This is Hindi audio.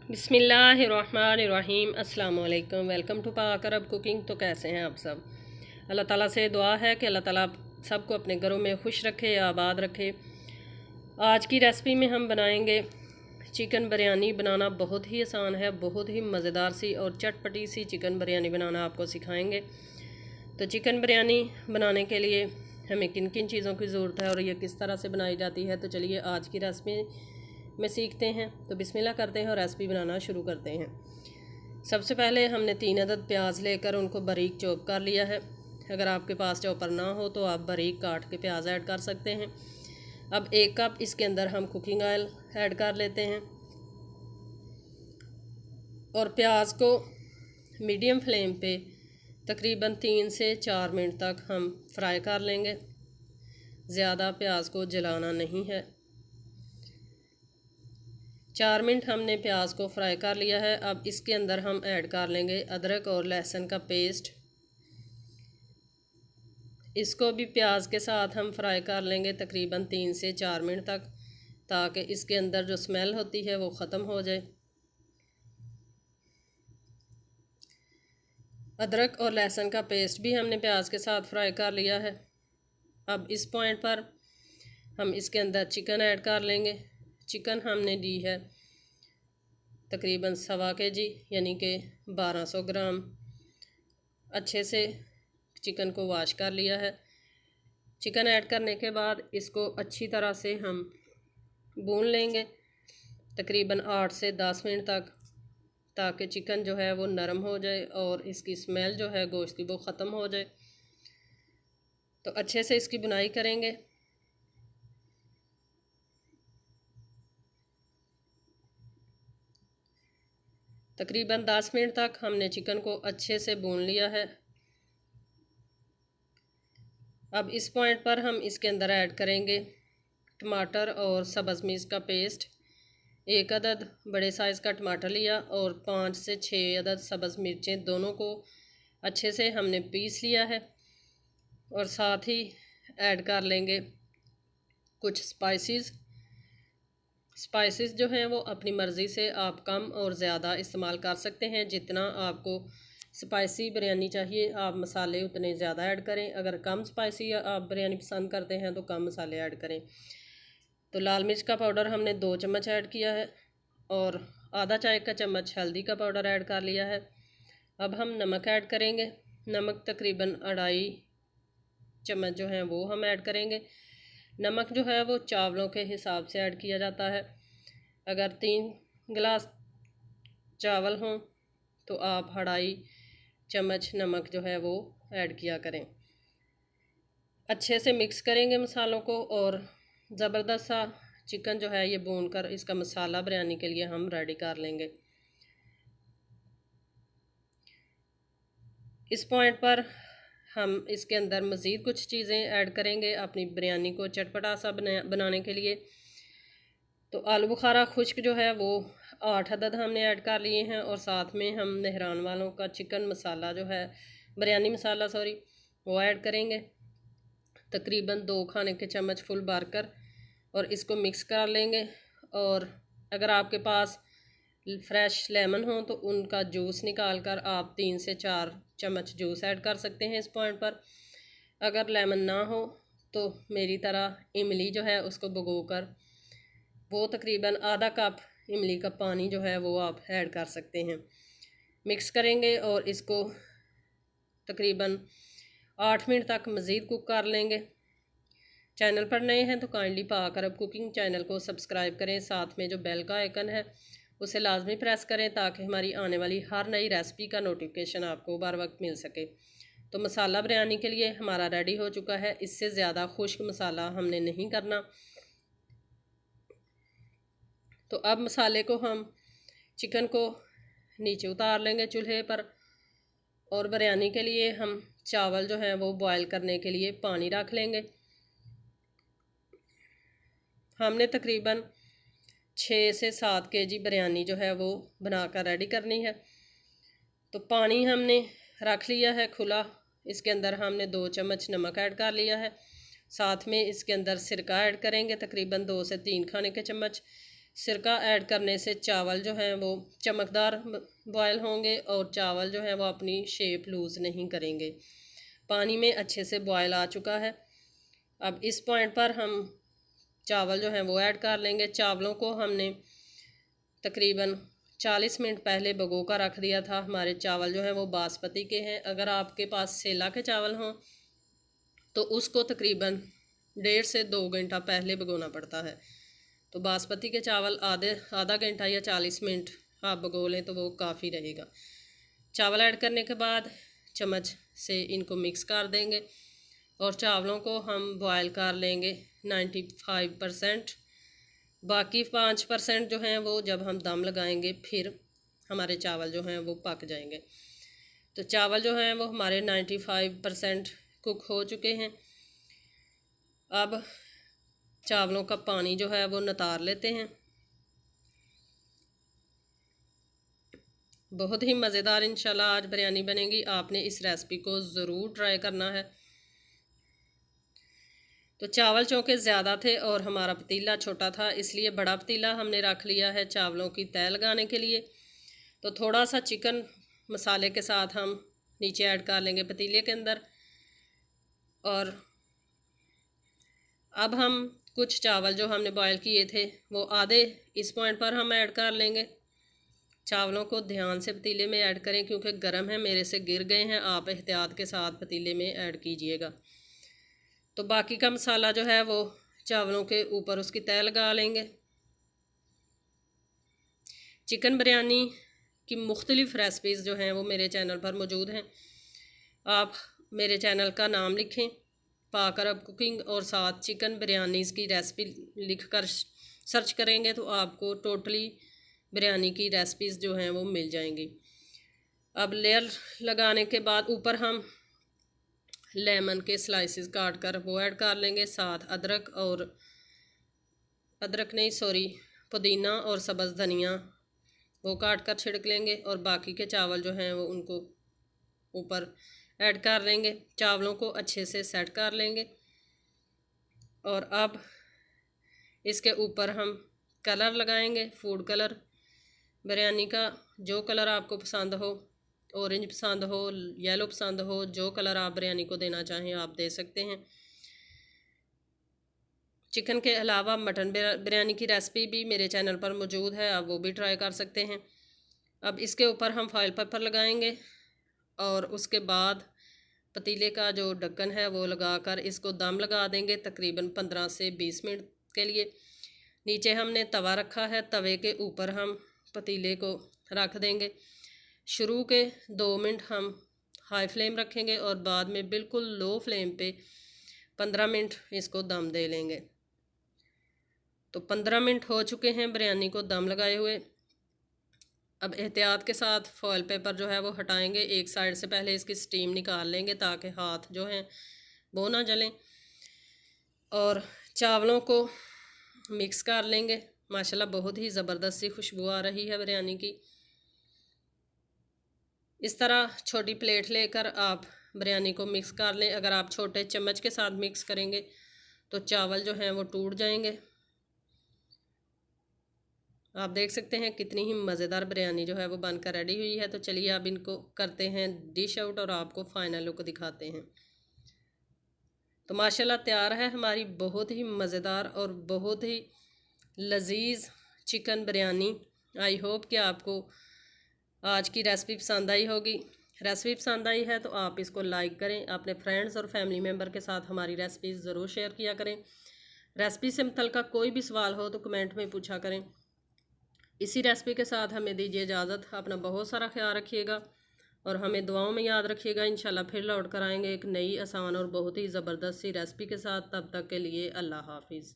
बिस्मिल्लाहिर्रहमानिर्रहीम अस्सलाम वालेकुम। वेलकम टू पाक अरब कुकिंग। तो कैसे हैं आप सब? अल्लाह ताला से दुआ है कि अल्लाह ताला सबको अपने घरों में खुश रखे, आबाद रखे। आज की रेसिपी में हम बनाएंगे चिकन बिरयानी। बनाना बहुत ही आसान है, बहुत ही मज़ेदार सी और चटपटी सी चिकन बिरयानी बनाना आपको सिखाएंगे। तो चिकन बिरयानी बनाने के लिए हमें किन किन चीज़ों की ज़रूरत है और ये किस तरह से बनाई जाती है, तो चलिए आज की रेसिपी में सीखते हैं। तो बिस्मिल्लाह करते हैं और रेसिपी बनाना शुरू करते हैं। सबसे पहले हमने 3 अदद प्याज लेकर उनको बारीक चॉप कर लिया है। अगर आपके पास चॉपर ना हो तो आप बारीक काट के प्याज ऐड कर सकते हैं। अब 1 कप इसके अंदर हम कुकिंग ऑयल ऐड कर लेते हैं और प्याज को मीडियम फ्लेम पे तकरीबन 3 से 4 मिनट तक हम फ्राई कर लेंगे। ज़्यादा प्याज को जलाना नहीं है। 4 मिनट हमने प्याज को फ्राई कर लिया है। अब इसके अंदर हम ऐड कर लेंगे अदरक और लहसुन का पेस्ट। इसको भी प्याज के साथ हम फ्राई कर लेंगे तकरीबन 3 से 4 मिनट तक, ताकि इसके अंदर जो स्मेल होती है वो ख़त्म हो जाए। अदरक और लहसुन का पेस्ट भी हमने प्याज के साथ फ्राई कर लिया है। अब इस पॉइंट पर हम इसके अंदर चिकन ऐड कर लेंगे। चिकन हमने ली है तकरीबन 1.25 kg यानी कि 1200 ग्राम। अच्छे से चिकन को वॉश कर लिया है। चिकन ऐड करने के बाद इसको अच्छी तरह से हम भून लेंगे तकरीबन 8 से 10 मिनट तक, ताकि चिकन जो है वो नरम हो जाए और इसकी स्मेल जो है गोश्त की वो ख़त्म हो जाए। तो अच्छे से इसकी बुनाई करेंगे। तकरीबन 10 मिनट तक हमने चिकन को अच्छे से भून लिया है। अब इस पॉइंट पर हम इसके अंदर ऐड करेंगे टमाटर और सब्ज़ मिर्च का पेस्ट। 1 अदद बड़े साइज़ का टमाटर लिया और 5 से 6 अदद सब्ज़ मिर्चें, दोनों को अच्छे से हमने पीस लिया है। और साथ ही ऐड कर लेंगे कुछ स्पाइसेस जो हैं वो अपनी मर्ज़ी से आप कम और ज़्यादा इस्तेमाल कर सकते हैं। जितना आपको स्पाइसी बिरयानी चाहिए आप मसाले उतने ज़्यादा ऐड करें। अगर कम स्पाइसी आप बिरयानी पसंद करते हैं तो कम मसाले ऐड करें। तो लाल मिर्च का पाउडर हमने 2 चम्मच ऐड किया है और आधा चाय का चम्मच हल्दी का पाउडर ऐड कर लिया है। अब हम नमक ऐड करेंगे। नमक तकरीबन 2.5 चम्मच जो है वो हम ऐड करेंगे। नमक जो है वो चावलों के हिसाब से ऐड किया जाता है। अगर 3 गिलास चावल हों तो आप 2.5 चम्मच नमक जो है वो ऐड किया करें। अच्छे से मिक्स करेंगे मसालों को और ज़बरदस्त सा चिकन जो है ये भून कर इसका मसाला बिरयानी के लिए हम रेडी कर लेंगे। इस पॉइंट पर हम इसके अंदर मज़ीद कुछ चीज़ें ऐड करेंगे अपनी बिरयानी को चटपटा सा बनाने के लिए। तो आलू बुखारा खुश्क जो है वो 8 अदद हमने ऐड कर लिए हैं और साथ में हम मेहरान वालों का चिकन मसाला जो है, बिरयानी मसाला सॉरी, वो ऐड करेंगे तकरीबन 2 खाने के चम्मच फुल भर कर, और इसको मिक्स कर लेंगे। और अगर आपके पास फ्रेश लेमन हो तो उनका जूस निकाल कर आप 3 से 4 चम्मच जूस ऐड कर सकते हैं इस पॉइंट पर। अगर लेमन ना हो तो मेरी तरह इमली जो है उसको भिगो कर वो तकरीबन आधा कप इमली का पानी जो है वो आप ऐड कर सकते हैं। मिक्स करेंगे और इसको तकरीबन 8 मिनट तक मज़ीद कुक कर लेंगे। चैनल पर नए हैं तो काइंडली पाक अरब कुकिंग चैनल को सब्सक्राइब करें। साथ में जो बेल का आइकन है उसे लाजमी प्रेस करें ताकि हमारी आने वाली हर नई रेसिपी का नोटिफिकेशन आपको बर वक्त मिल सके। तो मसाला बिरयानी के लिए हमारा रेडी हो चुका है। इससे ज़्यादा खुश्क मसाला हमने नहीं करना। तो अब मसाले को हम चिकन को नीचे उतार लेंगे चूल्हे पर, और बिरयानी के लिए हम चावल जो हैं वो बॉयल करने के लिए पानी रख लेंगे। हमने तकरीबन 6 से 7 kg बिरयानी जो है वो बनाकर रेडी करनी है। तो पानी हमने रख लिया है खुला। इसके अंदर हमने 2 चम्मच नमक ऐड कर लिया है। साथ में इसके अंदर सिरका ऐड करेंगे तकरीबन 2 से 3 खाने के चम्मच। सिरका ऐड करने से चावल जो हैं वो चमकदार बॉयल होंगे और चावल जो हैं वो अपनी शेप लूज़ नहीं करेंगे। पानी में अच्छे से बॉयल आ चुका है। अब इस पॉइंट पर हम चावल जो हैं वो ऐड कर लेंगे। चावलों को हमने तकरीबन 40 मिनट पहले भिगो कर रख दिया था। हमारे चावल जो हैं वो बासमती के हैं। अगर आपके पास सेला के चावल हों तो उसको तकरीबन 1.5 से 2 घंटा पहले भिगोना पड़ता है। तो बासमती के चावल आधा घंटा या 40 मिनट आप भिगो लें तो वो काफ़ी रहेगा। चावल ऐड करने के बाद चम्मच से इनको मिक्स कर देंगे और चावलों को हम बॉयल कर लेंगे 95%। बाकी 5% जो हैं वो जब हम दम लगाएंगे फिर हमारे चावल जो हैं वो पक जाएंगे। तो चावल जो हैं वो हमारे 95% कुक हो चुके हैं। अब चावलों का पानी जो है वो नितार लेते हैं। बहुत ही मज़ेदार इंशाल्लाह आज बिरयानी बनेगी। आपने इस रेसिपी को ज़रूर ट्राई करना है। तो चावल चूँकि ज़्यादा थे और हमारा पतीला छोटा था, इसलिए बड़ा पतीला हमने रख लिया है चावलों की तह लगाने के लिए। तो थोड़ा सा चिकन मसाले के साथ हम नीचे ऐड कर लेंगे पतीले के अंदर। और अब हम कुछ चावल जो हमने बॉयल किए थे वो आधे इस पॉइंट पर हम ऐड कर लेंगे। चावलों को ध्यान से पतीले में ऐड करें क्योंकि गर्म है, मेरे से गिर गए हैं। आप एहतियात के साथ पतीले में ऐड कीजिएगा। तो बाकी का मसाला जो है वो चावलों के ऊपर उसकी तह लगा लेंगे। चिकन बिरयानी की मुख्तलिफ़ रेसिपीज़ जो हैं वो मेरे चैनल पर मौजूद हैं। आप मेरे चैनल का नाम लिखें पाक अरब कुकिंग और साथ चिकन बिरयानीज़ की रेसिपी लिखकर सर्च करेंगे तो आपको टोटली बिरयानी की रेसिपीज़ जो हैं वो मिल जाएंगी। अब लेयर लगाने के बाद ऊपर हम लेमन के स्लाइसेस काट कर वो ऐड कर लेंगे। साथ पुदीना और सब्ज़ धनिया वो काट कर छिड़क लेंगे और बाकी के चावल जो हैं वो उनको ऊपर ऐड कर लेंगे। चावलों को अच्छे से सेट कर लेंगे और अब इसके ऊपर हम कलर लगाएंगे, फूड कलर बिरयानी का। जो कलर आपको पसंद हो, ऑरेंज पसंद हो, येलो पसंद हो, जो कलर आप बिरयानी को देना चाहें आप दे सकते हैं। चिकन के अलावा मटन बिरयानी की रेसिपी भी मेरे चैनल पर मौजूद है, आप वो भी ट्राई कर सकते हैं। अब इसके ऊपर हम फॉइल पेपर लगाएंगे और उसके बाद पतीले का जो ढक्कन है वो लगाकर इसको दम लगा देंगे तकरीबन 15 से 20 मिनट के लिए। नीचे हमने तवा रखा है, तवे के ऊपर हम पतीले को रख देंगे। शुरू के 2 मिनट हम हाई फ्लेम रखेंगे और बाद में बिल्कुल लो फ्लेम पे 15 मिनट इसको दम दे लेंगे। तो 15 मिनट हो चुके हैं बिरयानी को दम लगाए हुए। अब एहतियात के साथ फॉइल पेपर जो है वो हटाएंगे। एक साइड से पहले इसकी स्टीम निकाल लेंगे ताकि हाथ जो हैं वो ना जलें और चावलों को मिक्स कर लेंगे। माशाल्लाह बहुत ही ज़बरदस्त सी खुशबू आ रही है बिरयानी की। इस तरह छोटी प्लेट लेकर आप बिरयानी को मिक्स कर लें। अगर आप छोटे चम्मच के साथ मिक्स करेंगे तो चावल जो हैं वो टूट जाएंगे। आप देख सकते हैं कितनी ही मज़ेदार बिरयानी जो है वो बनकर रेडी हुई है। तो चलिए अब इनको करते हैं डिश आउट और आपको फ़ाइनल लुक दिखाते हैं। तो माशाल्लाह तैयार है हमारी बहुत ही मज़ेदार और बहुत ही लजीज चिकन बिरयानी। आई होप कि आपको आज की रेसिपी पसंद आई होगी। रेसिपी पसंद आई है तो आप इसको लाइक करें, अपने फ्रेंड्स और फैमिली मेम्बर के साथ हमारी रेसिपीज़ ज़रूर शेयर किया करें। रेसिपी से मुतल्लिक़ कोई भी सवाल हो तो कमेंट में पूछा करें। इसी रेसिपी के साथ हमें दीजिए इजाज़त। अपना बहुत सारा ख्याल रखिएगा और हमें दुआओं में याद रखिएगा। इंशाल्लाह फिर लौट कर आएंगे एक नई आसान और बहुत ही ज़बरदस्त सी रेसिपी के साथ। तब तक के लिए अल्लाह हाफिज़।